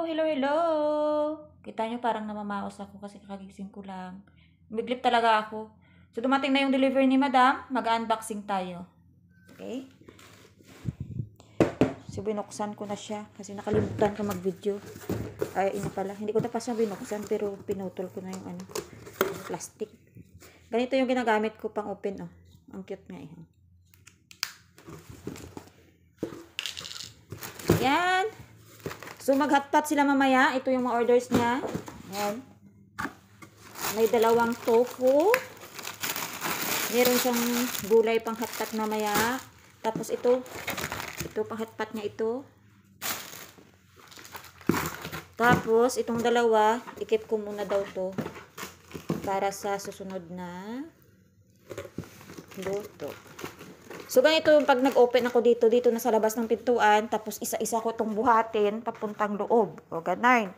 Hello. Kita nyo parang namamaos ako kasi kakagising ko lang. Umiglip talaga ako. So, dumating na yung delivery ni Madam. Mag-unboxing tayo. Okay? So, binuksan ko na siya kasi nakalimutan ko mag-video. Ay, ina pala. Hindi ko na pa siya binuksan pero pinutol ko na yung plastic. Ganito yung ginagamit ko pang open, oh. Ang cute nga, eh. Yan. So, mag-hotpot sila mamaya. Ito yung mga orders niya. Ayan. May 2 tofu. Meron siyang gulay pang hotpot mamaya. Tapos ito pang hotpot niya ito. Tapos, itong 2, ikip ko muna daw to para sa susunod na luto. So, ganito yung pag nag-open ako dito na sa labas ng pintuan, tapos isa-isa ko itong buhatin papuntang loob. O, ganun.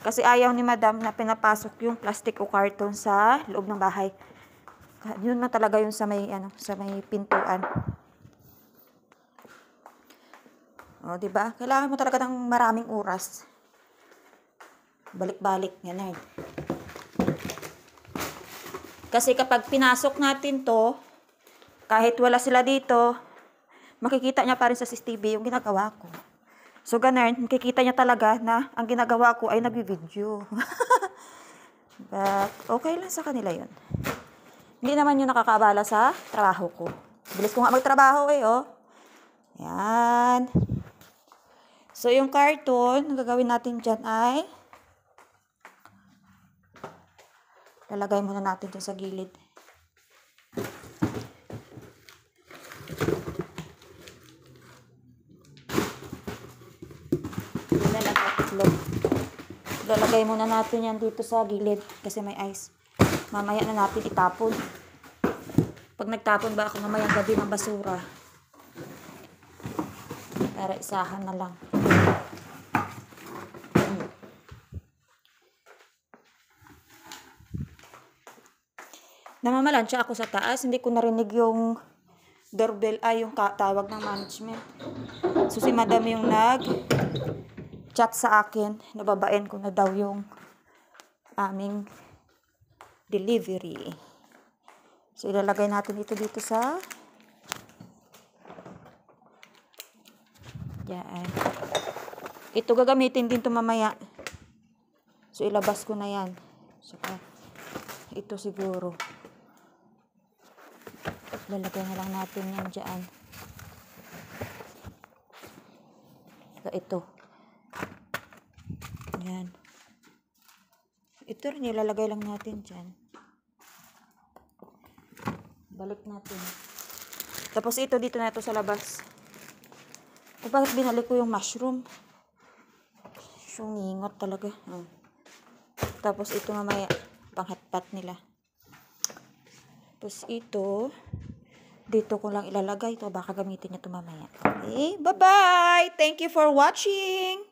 Kasi ayaw ni Madam na pinapasok yung plastic o karton sa loob ng bahay. Yun na talaga yung sa may, sa may pintuan. O, diba? Kailangan mo talaga ng maraming oras. Balik-balik. Ganun. Kasi kapag pinasok natin to, kahit wala sila dito, makikita niya pa rin sa CCTV yung ginagawa ko. So, ganun, makikita niya talaga na ang ginagawa ko ay nag-video. But, okay lang sa kanila yun. Hindi naman yun nakakabala sa trabaho ko. Bilis ko nga magtrabaho eh, oh. Yan. So, yung karton, ang gagawin natin dyan ay lalagay muna natin dyan sa gilid. Lalagay muna natin yan dito sa gilid kasi may ice. Mamaya na natin itapon. Pag nagtapon ba ako mamayang gabi ng basura? Para isahan na lang. Namamalansya ako sa taas. Hindi ko narinig yung doorbell yung tawag ng management. So si Madam yung nag-chat sa akin. Nababain ko na daw yung aming delivery. So ilalagay natin ito dito sa yan. Ito gagamitin din ito mamaya. So ilabas ko na yan. So ito siguro. Lalagay na lang natin yan dyan. Ito. Yan. Ito rin ilalagay lang natin dyan. Balik natin. Tapos ito dito na ito sa labas. Bakit binalik ko yung mushroom? Sungingot talaga. Tapos ito mamaya pang-hotpot nila. Tapos ito dito ko lang ilalagay ito. Baka gamitin niya ito mamaya. Okay? Bye-bye! Thank you for watching!